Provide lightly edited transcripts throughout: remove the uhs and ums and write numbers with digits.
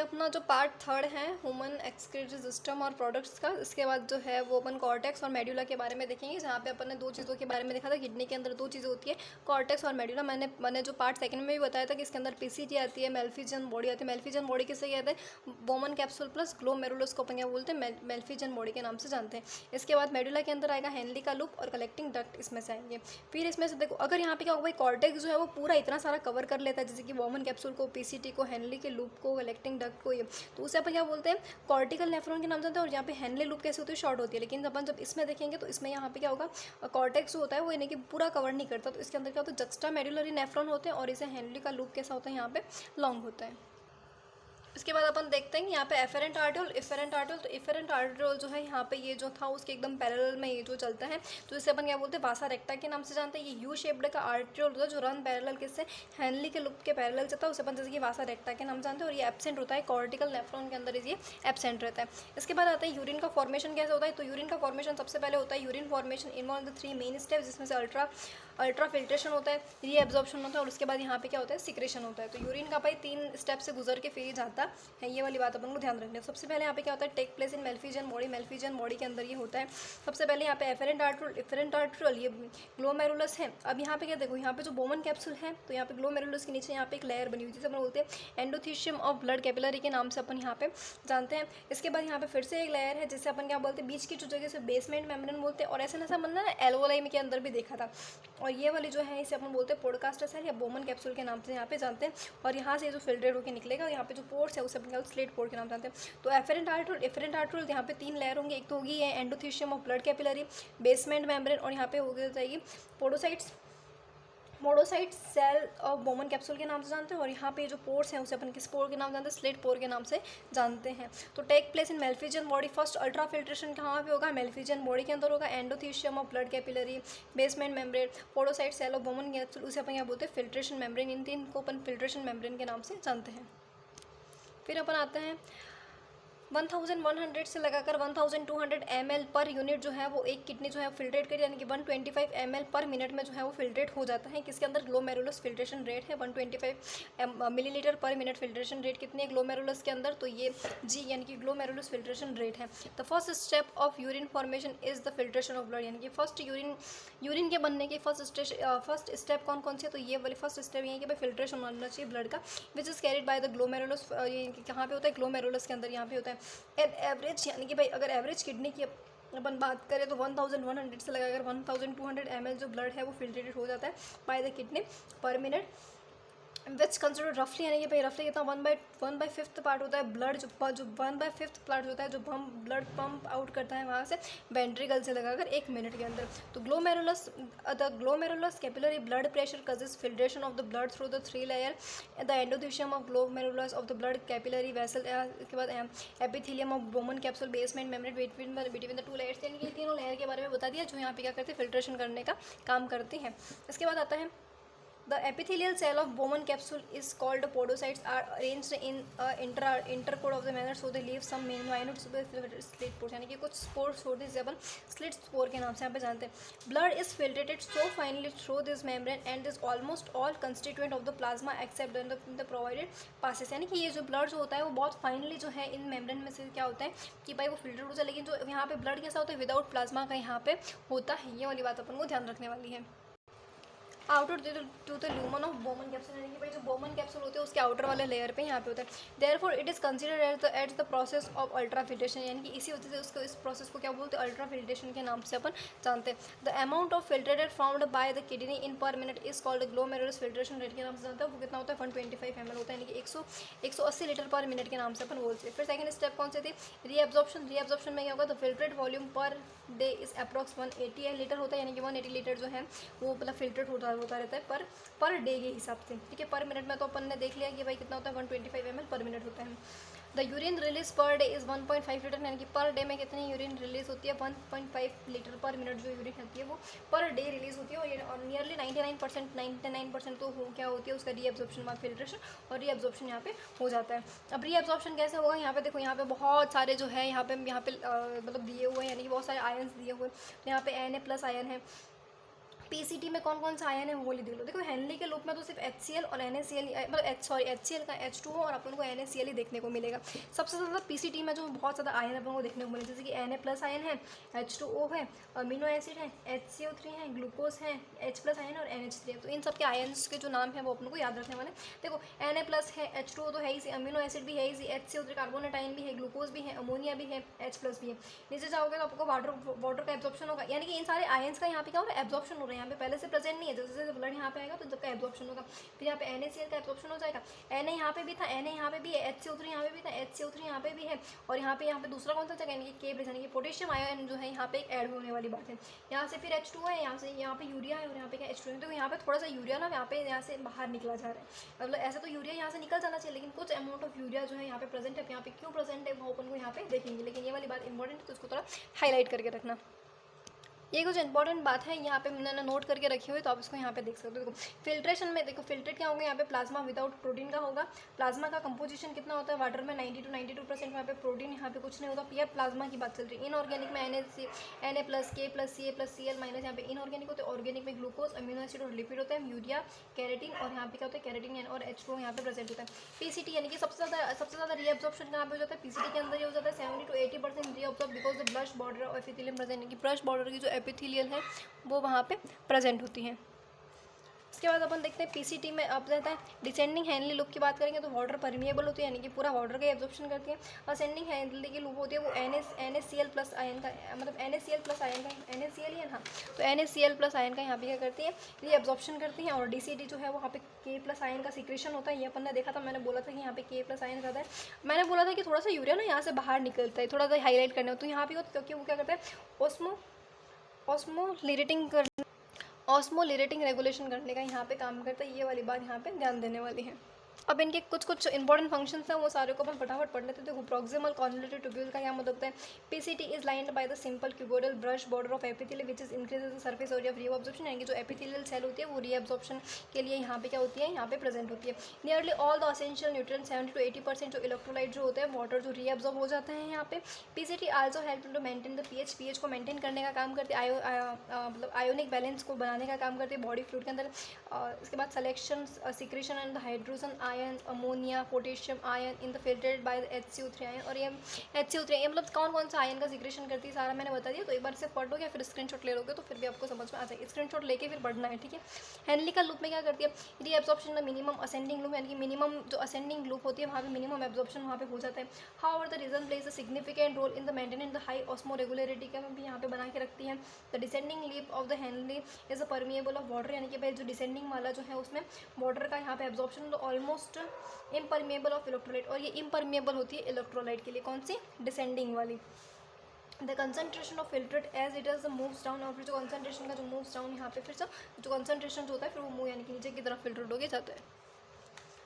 अपना जो part third है ह्यूमन एक्सक्रीटरी सिस्टम और प्रोडक्ट्स का, इसके बाद जो है वो अपन कॉर्टेक्स और मेड्यूला के बारे में देखेंगे, जहाँ पे अपन ने दो चीज़ों के बारे में देखा था। किडनी के अंदर दो चीज़ें होती है, कॉर्टेक्स और मेड्यूला। मैंने जो पार्ट सेकंड में भी बताया था कि इसके अंदर पीसीटी आती है, मेल्फिजन बॉडी आती है। मेल्फिजन बॉडी किसे कहते हैं? बोमन कैप्सूल प्लस ग्लोमेरुलस को अपन क्या बोलते हैं? मेल्फिजन बॉडी के नाम से जानते हैं। इसके बाद मेडुला के अंदर आएगा हेनली का लूप और कलेक्टिंग डक्ट, इसमें से आएंगे। फिर इसमें से देखो, अगर यहाँ पे क्या होगा, कॉर्टेक्स जो है वो पूरा इतना सारा कवर कर लेता है, जैसे कि बोमन कैप्सूल को, पीसीटी को, हेनली के लूप को, कलेक्टिंग डक्ट को, ये तो उसे अपन क्या बोलते हैं? कॉर्टिकल नेफ्रॉन के नाम से जानते हैं। और यहाँ पे हेनली लूप कैसे होती है? शॉर्ट होती है। लेकिन अपन जब इसमें देखेंगे तो इसमें यहाँ पे क्या होगा, कॉर्टेक्स जो होता है वो इन्हें कि पूरा कवर नहीं करता, तो इसके अंदर क्या होता है? जक्स्टा मेडुलरी नेफ्रॉन होते हैं और इसे हेनली का लूप कैसा होता है? यहाँ पे लॉन्ग होता है। इसके बाद अपन देखते हैं यहाँ पे एफेरेंट आर्ट्रियोल, इफेरेंट आर्ट्रियोल। तो इफेरेंट आर्ट्रियोल जो है यहाँ पे ये जो था उसके एकदम पैरेलल में ये जो चलता है, तो इसे अपन क्या बोलते हैं? वासा रेक्टा के नाम से जानते हैं। ये यू शेप्ड का आर्ट्रियोल होता है जो रन पैरेलल किससे? हेनली के लूप के पैरेलल चलता है, उसे अपन जैसे कि वासा रेक्टा के नाम से जानते हैं। और ये एब्सेंट होता है कॉर्टिकल नेफ्रॉन के अंदर, ये एब्सेंट रहता है। इसके बाद आता है यूरिन का फॉर्मेशन कैसे होता है? तो यूरिन का फॉर्मेशन सबसे पहले होता है urine formation involve the 3 main steps, जिसमें से अल्ट्रा फिल्ट्रेशन होता है, रीएब्जॉर्प्शन होता है और उसके बाद यहाँ पे क्या होता है? सिक्रेशन होता है। तो यूरिन का भाई 3 स्टेप से गुजर के फिर जाता है, ये वाली बात अपन को ध्यान रखनी है। सबसे पहले यहाँ पे क्या होता है? Take place in malpighian body. Malpighian body के अंदर ये होता है। सबसे पहले यहाँ पे एफेरेंट आर्ट्रियोल, इफेरेंट आर्ट्रियोल, ये ग्लोमेरुलस है। अब यहाँ पे क्या देखो, यहाँ पे जो बोमन कैप्सूल है, तो यहाँ पे ग्लोमेरुलस के नीचे यहाँ पे एक लेयर बनी हुई, जिसे अपन बोलते हैं एंडोथीशियम ऑफ ब्लड कैपिलरी के नाम से अपन यहाँ पे जानते हैं। इसके बाद यहाँ पे फिर से एक लेयर है, जिसे अपन क्या बोलते हैं? बीच की जो जगह से बेसमेंट मेम्ब्रेन बोलते हैं। और ऐसा ऐसा बनना ना एल्वोलाई के अंदर भी देखा था। और ये वाली जो है इसे अपन बोलते हैं पॉडकास्टर सेल या बोमन कैप्सूल के नाम से यहाँ पे जानते हैं। और यहाँ से जो फिल्ट्रेट होकर निकलेगा, यहाँ पे जो पोर्ट्स है उसे अपन स्लेट पोर्ट के नाम जानते हैं। तो एफेरेंट आर्ट्रियोल, इफेरेंट आर्ट्रियोल, यहाँ पे 3 लेयर होंगे। एक तो होगी ये endothelium of blood capillary, basement membrane, और यहाँ पे हो जाएगी podocytes, podocyte cell of Bowman capsule के नाम से जानते हैं। और यहाँ पे जो पोर्स हैं उसे अपन किस पोर के नाम जानते हैं? स्लिट पोर के नाम से जानते हैं। तो take place in malpighian body. First ultra filtration कहाँ पे होगा? मेल्फिजन बॉडी के अंदर होगा। Endothelium of blood capillary, basement membrane, podocyte cell of Bowman capsule, उसे अपन क्या बोलते हैं? Filtration membrane. इन 3 को अपन फिल्ट्रेशन मेम्ब्रेन के नाम से जानते हैं। फिर अपन आते हैं 1100 से लगाकर 1200 ml पर यूनिट जो है वो एक किडनी जो है फिल्ट्रेट करी, यानी कि 125 ml पर मिनट में जो है वो फिल्ट्रेट हो जाता है। किसके अंदर? ग्लोमेरुलस फिल्ट्रेशन रेट है 125 मिलीलीटर पर मिनट। फिल्ट्रेशन रेट कितनी है ग्लोमेरुलस के अंदर? तो ये जी यानी कि ग्लोमेरुलस फिल्ट्रेशन रेट है। The first step of urine formation is the filtration of blood, यानी कि फर्स्ट यूरिन के बनने की फर्स्ट स्टेप कौन कौन से? तो ये वाली फर्स्ट स्टेप ये कि भाई फिल्ट्रेशन होना चाहिए ब्लड का, which is carried by the glomerulus. कहाँ पे होता है? ग्लोमेरुलस के अंदर यहाँ पे होता है। एन एवरेज, यानी कि भाई अगर एवरेज किडनी की अपन बात करें तो 1100 से लगाकर 1200 ml जो ब्लड है वो फिल्ट्रेटेड हो जाता है बाय द किडनी पर मिनट, विच कंसिडर रफली, यानी कि भाई रफली कितना 1/5 पार्ट होता है ब्लड, जो 1/5 पार्ट होता है जो ब्लड पंप आउट करता है वहाँ से वेंट्रिकल से लगाकर 1 मिनट के अंदर। तो the glomerulus capillary blood pressure causes filtration of the blood through the 3 layer, the endothecium of glomerulus of the blood capillary vessel, इसके बाद epithelium of Bowman capsule, basement membrane between the 2 layers, यानी कि तीनों layer के बारे में बता दिया जो यहाँ पे क्या करते हैं? फिल्ट्रेशन करने का काम करते हैं। इसके बाद आता है The epithelial cell of Bowman capsule is called podocytes are arranged in intercode of the manner, so they leave some minute slit pores, यानी कि कुछ spores होते हैं जिसे अपन slit spore के नाम से यहाँ पे जानते हैं। Blood is filtrated so finely through this membrane and is almost all constituent of the plasma except the provided passes, यानी कि ये जो blood जो होता है वो बहुत फाइनली जो है इन मेम्ब्रेन में से क्या होता है कि भाई वो फिल्टर हो जाए, लेकिन जो यहाँ पे ब्लड कैसा होता है? विदाउट प्लाज्मा का यहाँ पे होता है। ये वाली बात अपन को ध्यान रखने वाली है। Outer to the lumen of Bowman capsule, यानी कि भाई जो बोमन कैप्सूल होते हैं उसके आउटर वाले लेयर पे यहाँ पे होता है। Therefore it is considered at the process of ultra filtration, यानी कि इसी वजह से उसको इस प्रोसेस को क्या बोलते हैं? अल्ट्रा फिल्ट्रेशन के नाम से अपन जानते हैं। The amount of filtrated found by the kidney in per minute is called glomerulus filtration rate के नाम से जानते हैं। वो कितना होता है? 125 ml होता है, यानी कि 180 लीटर पर मिनट के नाम से अपन बोलते हैं। फिर सेकंड स्टेप कौन से थे? रीएब्जॉर्प्शन में क्या होगा? The filtrate volume per day is approx 180 litre होता है, यानी कि 180 लीटर जो है वो मतलब फिल्ट्रेट होता रहता है पर डे के हिसाब से। ठीक है, पर मिनट में तो अपन ने देख लिया कि भाई कितना होता है? 125 ml पर मिनट होता है। The urine release per day is 1.5 litre, यानी कि पर डे में कितनी यूरिन रिलीज होती है? 1.5 लीटर पर मिनट जो यूरिन होती है वो पर डे रिलीज होती है। और नियरली 99% तो क्या होती है उसका रीएब्जॉर्प्शन बाद फिल्ट्रेशन, और रीएब्जॉर्प्शन यहाँ पे हो जाता है। अब रीएब्जॉर्प्शन कैसे होगा? यहाँ पे देखो, यहाँ पे बहुत सारे जो है यहाँ पे मतलब दिए हुए हैं, यानी कि बहुत सारे आयन्स दिए हुए हैं। यहाँ पे Na+ आयन है, पीसीटी में कौन कौन सा आयन है वो वाली देख लो। देखो हेनली के लूप में तो सिर्फ HCl और NaCl मतलब HCl का H2O और अपन को NaCl ही देखने को मिलेगा। सबसे ज़्यादा पीसीटी में जो बहुत ज़्यादा आयन अपन को देखने को मिले, जैसे कि Na+ आयन है, H2O है, अमीनो एसिड है, HCO3 है, ग्लूकोज है, H+ आयन और NH3 है। तो इन सब के आयन्स के जो नाम है वो अपन को याद रखने वाले। देखो Na+ है, H2O तो है ही, अमीनो एसिड भी है ही, HCO3 कार्बोनेट आयन भी है, ग्लूकोज भी है, अमोनिया भी है, H+ भी है। नीचे जाओगे तो आपको वाटर का एब्जॉर्प्शन होगा, यानी कि इन सारे आयन्स का यहाँ पे क्या हो रहा है, एब्जॉर्प्शन हो रहा है। यहाँ पे पहले से प्रेजेंट नहीं है, जैसे जैसे ब्लड यहाँ पे आएगा तो जब एब्जॉर्प्शन होगा। फिर यहाँ पे NaCl का एब्जॉर्प्शन हो जाएगा। Na यहाँ पे भी था, Na यहाँ पे भी है, HCO3 यहाँ पे भी था, HCO3 यहाँ पे भी है, और यहाँ पे दूसरा कौन सा जगह, यानी कि K+, यानी कि पोटेशियम आयन जो है यहाँ पे ऐड होने वाली बात है। यहाँ से फिर H2 है, यहाँ पे यूरिया है, और यहाँ पे क्या H2 है। तो यहाँ पे थोड़ा सा यूरिया ना यहाँ से बाहर निकला जा रहा है, मतलब ऐसे तो यूरिया यहाँ से निकल जाना चाहिए, लेकिन कुछ अमाउंट ऑफ यूरिया जो है यहाँ पे प्रेजेंट है। यहाँ पे क्यों प्रेजेंट है वो अपन को यहाँ पे देखेंगे, लेकिन ये वाली बात इंपॉर्टेंट है तो उसको थोड़ा हाईलाइट करके रखना। ये कुछ इंपॉर्टेंट बात है यहाँ पे मैंने नोट करके रखी हुई, तो आप इसको यहाँ पे देख सकते हो। देखो फिल्ट्रेशन में, देखो फिल्ट्रेट क्या होगा, यहाँ पे प्लाज्मा विदाउट प्रोटीन का होगा। प्लाज्मा का कंपोजिशन कितना होता है, वाटर में 90 to 92%, यहाँ पे प्रोटीन यहाँ पे कुछ नहीं होगा। ये प्लाज्मा की बात चल रही है। इनऑर्गेनिक में Na+, K+Ca+Cl- यहाँ पे इनऑर्गेनिक होते हैं। ऑर्गेनिक में ग्लूकोज, अमीनो एसिड और लिपिड होते हैं, यूरिया, कैरेटिन, और यहाँ पे क्या होता है, कैरेटिन और H2O यहाँ पे प्रेजेंट होता है। पीसीटी यानी कि सबसे ज़्यादा रीअब्जॉर्प्शन कहाँ पे हो जाता है, पीसीटी के अंदर ये हो जाता है। 70 to 80% reabsorb because the brush border of epithelium present, यानी कि ब्रश बॉर्डर की जो एपिथेलियल है वो वहाँ पे प्रेजेंट होती हैं। इसके बाद अपन देखते हैं पीसीटी में अब रहता है डिसेंडिंग हेनली लूप की बात करेंगे तो वाटर परमिएबल होती है, यानी कि पूरा वाटर का एब्जॉर्प्शन करती है। असेंडिंग हेनली की लूप होती है वो NaCl+ आयन का, मतलब NaCl+ आयन का, NaCl ही है ना, तो NaCl+ आयन का यहाँ पे क्या करती है, ये एब्जॉर्प्शन करती है। और डीसीडी जो है वहाँ पे K+ आयन का सिक्रेशन होता है। ये अपन ने देखा था, मैंने बोला था कि यहाँ पे K+ आयन रहता है। मैंने बोला था कि थोड़ा सा यूरिया ना यहाँ से बाहर निकलता है, थोड़ा सा हाईलाइट करना हो तो यहाँ पे होता है, क्योंकि वो क्या करता है, ऑस्मोलेरेटिंग रेगुलेशन करने का यहाँ पे काम करता है। ये वाली बात यहाँ पे ध्यान देने वाली है। अब इनके कुछ इंपॉर्टेंट फंक्शंस हैं, वो सारे को अपन फटाफट पढ़ लेते हैं। देखो प्रॉक्सिमल कॉन्वोल्यूटेड ट्यूब्यूल का क्या मतलब होता है, PCT is lined by the simple cuboidal brush border of epithelium which is increases the surface area of reabsorption, यानी कि जो एपिथेलियल सेल होती है वो रीअब्जॉर्प्शन के लिए यहाँ पे क्या होती है, यहाँ पे प्रेजेंट होती है। Nearly all the essential nutrients 70 to 80% जो इलेक्ट्रोलाइट जो होते हैं वाटर जो रीअब्जॉर्ब हो जाते हैं यहाँ पे। PCT also help to maintain the pH को मेंटेन करने का काम करती है, मतलब आयोनिक बैलेंस को बनाने का काम करती है बॉडी फ्लूइड के अंदर। इसके बाद selection secretion and the hydrogen ion, ammonia, potassium ion in the filtered by the HCO3 ion. और ये HCO3 ये मतलब कौन कौन सा आयन का सिक्रेशन करती है सारा मैंने बता दिया, तो एक बार से पढ़ लो या फिर स्क्रीनशॉट ले लोगे तो फिर भी आपको समझ में आ जाएगी। स्क्रीनशॉट लेके फिर पढ़ना है, ठीक है। हेनली का लूप में क्या करती है, reabsorption the minimum ascending loop, यानी कि मिनिमम जो असेंडिंग लूप होती है वहाँ पे मिनिमम एब्जॉर्प्शन वहाँ पे हो जाता है। However the region plays a significant role in the maintenance the high osmoregularity का भी यहाँ पे बना के रखती है। The descending loop of the Henle is a permeable of water, यानी कि भाई जो डिसेंडिंग वाला जो है उसमें वाटर का यहाँ पे एब्जॉर्प्शन तो ऑलमोस्ट इम्परमिएबल ऑफ इलेक्ट्रोलाइट, और ये इम्परमिएबल होती है इलेक्ट्रोलाइट के लिए, कौन सी, डिसेंडिंग वाली। The concentration of filtrate as it is moves down, और फिर जो कंसनट्रेशन का जो मूव्स डाउन यहाँ पे फिर जो कंसनट्रेशन जो होता है फिर वो मूव यानी कि नीचे की तरफ फिल्ट्रेट होके जाता है।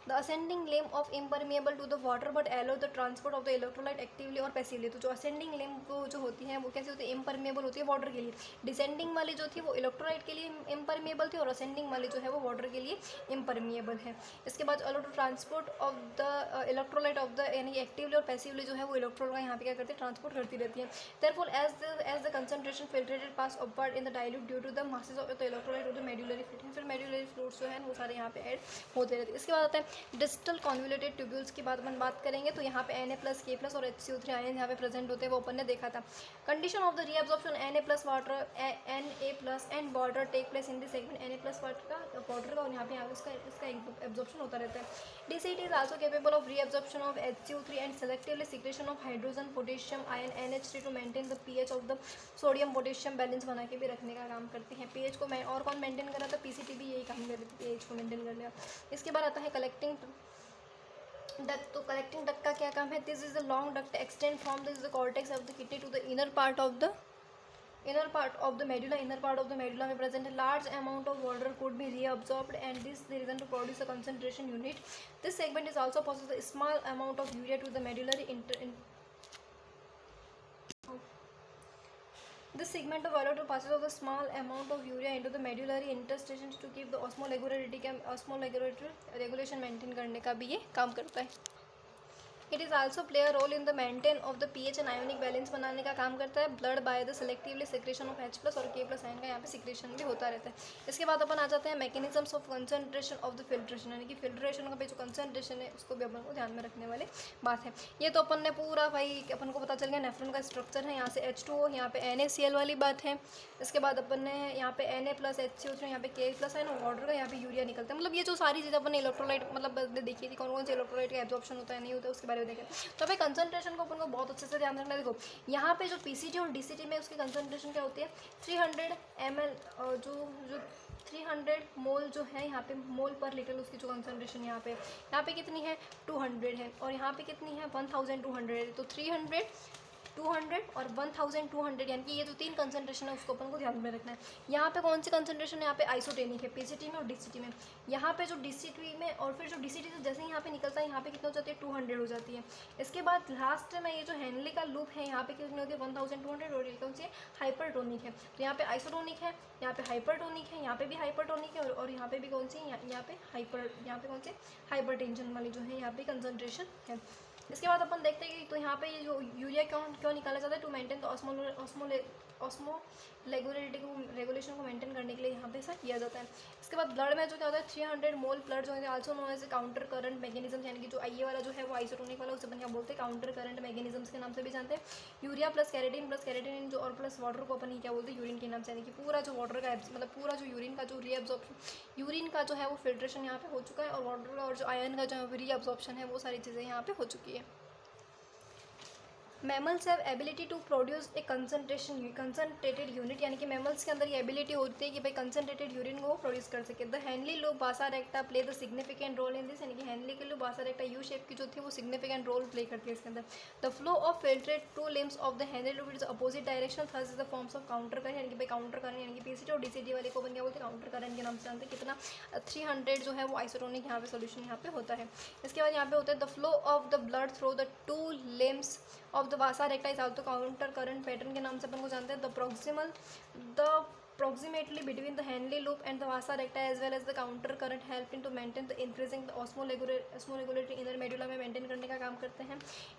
The ascending limb of impermeable to the water but allow the transport of the electrolyte actively और पैसिवली। तो जो असेंडिंग लेम जो होती है वो कैसी होती है, इम्परमिएबल होती है वाटर के लिए। डिसेंडिंग वाली जो थी वो इलेक्ट्रोलाइट के लिए इम्परमिएबल थी, और असेंडिंग वाली जो है वो वाटर के लिए इम्परमिएबल है। इसके बाद allow to transport of the electrolyte of the, यानी एक्टिवली और पैसिवली जो है वो इलेक्ट्रोल का यहाँ पे क्या करती है, ट्रांसपोर्ट करती रहती है। Therefore as the concentration filtrated pass upward in the dilute due to the masses of the electrolyte of the medullary fluid, फिर मेडुलरी फ्लूइड्स जो है वो सारे यहाँ पे ऐड होते रहते हैं। इसके बाद आता है डिस्टल कॉन्वोल्यूटेड ट्यूब्यूल्स की बात करेंगे तो यहाँ पे Na+, K+ और HCO3 आयन यहाँ पे प्रेजेंट होते हैं, वो अपन ने देखा था। Condition of the reabsorption Na+ water and water take place in this segment, Na+ water का और यहाँ पे इसका एब्जॉर्प्शन होता रहता है। DCT is also capable of reabsorption of HCO3 and selectively secretion of hydrogen, potassium ion, NH3 to maintain the pH of the sodium potassium balance बना के भी रखने का काम करती है। pH को और कौन मेंटेन कर रहा था, PCT भी यही काम कर रही थी, pH को मेंटेन करने का। इसके बाद आता है कलेक्टिंग डक्ट। तो कलेक्टिंग डक्ट का क्या काम है, this is the long duct extend from this the cortex of the kidney to the inner part of the medulla. Inner part of the medulla में प्रेजेंट है। Large amount of water could be reabsorbed and this the region to produce a concentration unit. This segment is also possess a small amount of urea to the medullary This segment of aorta passes of the small amount of urea into the medullary interstitium to keep the osmoregulatory regulation maintain करने का भी ये काम करता है। It is also play a role in the maintain of the pH and ionic balance बनाने का काम करता है blood by the selectively secretion of H+ और K+ आयन का यहाँ पे सिक्रेशन भी होता रहता है। इसके बाद अपन आ जाते हैं mechanisms of concentration of the filtration, यानी कि फिल्ट्रेशन का भी जो कंसंट्रेशन है उसको भी अपन को ध्यान में रखने वाली बात है। ये तो अपन ने पूरा भाई अपन को पता चल गया नेफ्रॉन का स्ट्रक्चर है, यहाँ से H2O, यहाँ पे NaCl वाली बात है। इसके बाद अपन ने यहाँ पे Na+ HCO3, यहाँ पे K+ आयन और वाटर का यहाँ पे यूरिया निकलता है। मतलब ये जो सारी चीज़ें अपन ने इलेक्ट्रोलाइट मतलब देखी थी कौन कौन से इलेक्ट्रोलाइट का एब्जॉर्प्शन होता है नहीं होता है उसके बारे में देखें। तो भाई कंसंट्रेशन को अपन को बहुत अच्छे से ध्यान रखना है। देखो यहाँ पे जो पीसीटी और डीसीटी में उसकी कंसंट्रेशन क्या होती है 300 ml, जो 300 मोल जो है यहाँ पे मोल पर लीटर उसकी जो कंसंट्रेशन यहाँ पे कितनी है 200 है, और यहाँ पे कितनी है 1200 है। तो 300, 200 और 1200, यानी कि ये जो तीन कंसंट्रेशन है उसको अपन को ध्यान में रखना है। यहाँ पे कौन सी कंसंट्रेशन है, यहाँ पे आइसोटेनिक है पीसीटी में और डीसीटी में। यहाँ पे जो डीसीटी में और फिर जो डीसीटी से जैसे ही यहाँ पे निकलता है यहाँ पे कितना हो जाती है 200 हो जाती है। इसके बाद लास्ट में ये जो हेनली का लूप है यहाँ पे कितनी होती है 1200, और ये कौन सी है हाइपरटोनिक है। तो यहाँ पे आइसोटोनिक है, यहाँ पे हाइपरटोनिक है, यहाँ पे भी हाइपरटोनिक है, और यहाँ पे भी कौन सी यहाँ पे कौन सी हाइपरटेंशन वाली जो है यहाँ पे कंसंट्रेशन है। इसके बाद अपन देखते हैं कि तो यहाँ पे ये जो यूरिया क्यों निकाला जाता है, टू मेंटेन द रेगुलेशन को मेंटेन करने के लिए यहाँ पे ऐसा किया जाता है। इसके बाद ब्लड में जो क्या होता है 300 मोल ब्लड जो है also known as counter current mechanism, यानी कि जो आईए वाला जो है वो आइसोटोनिक वाला उसे अपन क्या बोलते हैं काउंटर करंट मैकेनिज्म्स के नाम से भी जानते हैं। यूरिया प्लस कैरेटिन जो और प्लस वाटर को अपन क्या बोलते हैं यूरिन के नाम से, यानी कि पूरा जो वाटर का मतलब पूरा जो यूरिन का जो रीअब्जॉर्प्शन यूरिन का जो है वो फिल्ट्रेशन यहाँ पे हो चुका है, और वाटर का और जो आयन का जो रीअब्जॉर्प्शन है वो सारी चीज़ें यहाँ पे हो चुकी है। Mammals have ability to produce a concentrated unit, यानी कि मैमल्स के अंदर ये एबिलिटी होती है कि भाई कंसनट्रेटेड यूरिन को वो प्रोड्यूस कर सके। The Henle loop vasa recta play the significant role in this, यानी कि हेनली के लूप बासा रेक्टा यू शेप की जो थी वो सिग्निफिकेंट रोल प्ले करती है इसके अंदर। The flow of filtrate to limbs of the Henle loop is opposite direction, thus is the forms of counter current, यानी कि भाई काउंटर करंट यानी कि पीसीटी और डीसीटी वाले को अपन क्या बोलते हैं काउंटर करंट के नाम से जानते हैं। कितना 300 जो है वो आइसोटोनिक यहाँ पे सोल्यूशन यहाँ पे होता है। इसके बाद यहाँ पे होता है the flow of the blood through the two limbs of the Vasa रेक्टा is also counter current pattern के नाम से अपन को जानते हैं। The proximately between the Henle loop and the vasa recta as well as the counter current helping to maintain the increasing the osmoregulatory inner medulla में maintain करने का काम करते हैं।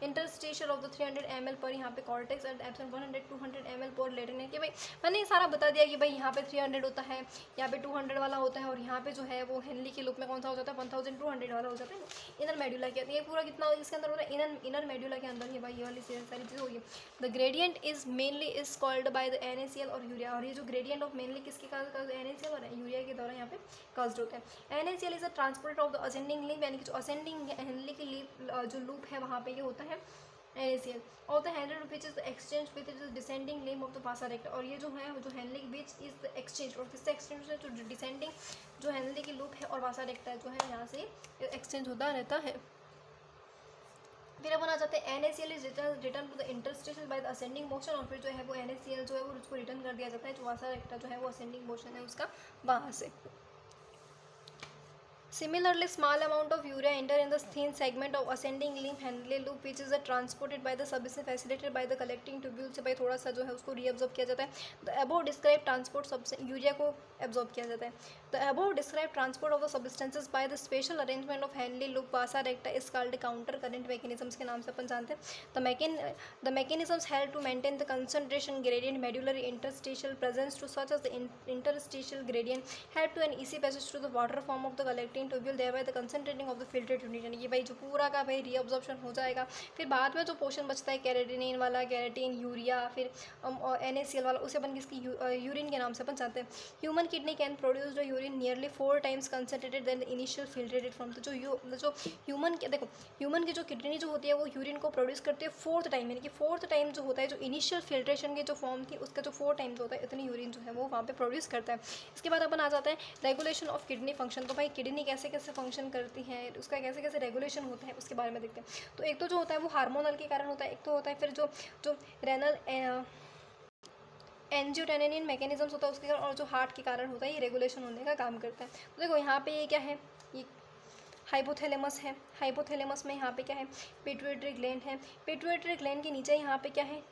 interstitial of the 300 ml पर यहाँ पे cortex and absent 100-200 ml पर latent है कि भाई मैंने सारा बता दिया कि भाई यहाँ पे 300 होता है, यहाँ पे 200 वाला होता है, और यहाँ पे जो है वो हेनली के लूप में कौन सा हो जाता है 1200 वाला हो जाता है इनर मेडुला के। ये पूरा कितना इसके अंदर होता है इनर मेडुला के अंदर ही भाई ये वाली सारी चीज़ होगी। The gradient is mainly is called by the NaCl और यूरिया, और ये जो ग्रेडियंट मेनली किसके काज NaCl और यूरिया के द्वारा यहाँ पे काज्ड होते हैं। NaCl is a transporter of the ascending link, यानी कि जो असेंडिंग हेनली की जो लूप है वहाँ पे ये होता है NaCl, और the Henle loop which is the exchange with the descending limb of the वासा रेक्टा, और ये जो है जो हेनली के बीच इज द एक्सचेंज, और किससे एक्सचेंज है जो डिसेंडिंग जो हेनली की लूप है और वासा रेक्टा जो है यहाँ से एक्सचेंज होता रहता है। फिर अपन आ जाते हैं NaCl is return to the interstitial by the ascending motion, और फिर जो है वो NaCl जो है वो उसको रिटर्न कर दिया जाता है जो वासा रेक्टा जो है वो असेंडिंग मोशन है उसका वहाँ से। Similarly, small amount of urea enter in the thin segment of ascending limb Henle loop, which is transported by the substance facilitated by the collecting tubule से भाई थोड़ा सा जो है उसको reabsorb किया जाता है। The above described transport urea को absorb किया जाता है। The above described transport of the substances by the special arrangement of Henle loop vasa recta is called counter current mechanisms के नाम से अपन जानते हैं। The mechanisms help to maintain the concentration gradient medullary interstitial presence to such as the interstitial gradient help to an easy passage through the water form of the collecting tubule there the concentrating of the filtrate unit, यानी कि भाई जो पूरा का भाई reabsorption हो जाएगा। फिर बाद में जो पोर्शन बचता है कैरेटिनिन वाला, कैरेटिन यूरिया फिर NaCl वाला, उसे अपन किसकी यूरिन के नाम से अपन जानते हैं। Human kidney can produce the urine nearly 4 times concentrated than the initial filtrated form. तो जो ह्यूमन के देखो ह्यूमन की जो किडनी जो होती है वो यूरिन को प्रोड्यूस करती है 4th टाइम, यानी कि 4th टाइम जो होता है जो इनिशियल फिल्ट्रेशन की जो फॉर्म थी उसका जो 4 टाइम्स होता है इतनी यूरिन जो है वो वहाँ पे प्रोड्यूस करता है। इसके बाद अपन आ जाते हैं रेगुलेशन ऑफ किडनी फंक्शन। तो भाई किडनी कैसे कैसे फंक्शन करती है, उसका कैसे कैसे रेगुलेशन होता है उसके बारे में देखते हैं। तो एक तो जो होता है वो हार्मोनल के कारण होता है, एक तो होता है फिर जो रेनल एंजियोटेनिन मैकेनिज्म्स होता है उसके कारण, और जो हार्ट के कारण होता है ये रेगुलेशन होने का काम करता है। तो देखो यहाँ पे ये क्या है, ये हाइपोथैलेमस है। हाइपोथैलेमस में यहाँ पे क्या है पिट्यूटरी ग्लैंड है। पिट्यूटरी ग्लैंड के नीचे यहाँ पे क्या है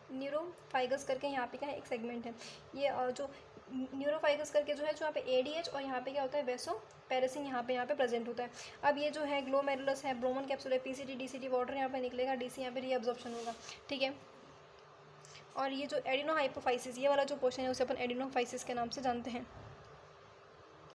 न्यूरोफाइगस करके यहाँ पे क्या है एक सेगमेंट है। ये जो न्यूरोफाइगस करके जो है, जो यहाँ पे एडीएच और यहाँ पे क्या होता है, वेसो पेरिसिन यहाँ पे प्रेजेंट होता है। अब ये जो है ग्लोमेरुलस है, ब्रोमन कैप्सूल है, पीसीटी डीसीटी वाटर यहाँ पे निकलेगा, डीसी यहाँ पे रीअब्जॉर्प्शन होगा, ठीक है। और ये जो एडिनोहाइपोफाइसिस, ये वाला जो पोर्शन है उसे अपन एडिनोफाइसिस के नाम से जानते हैं।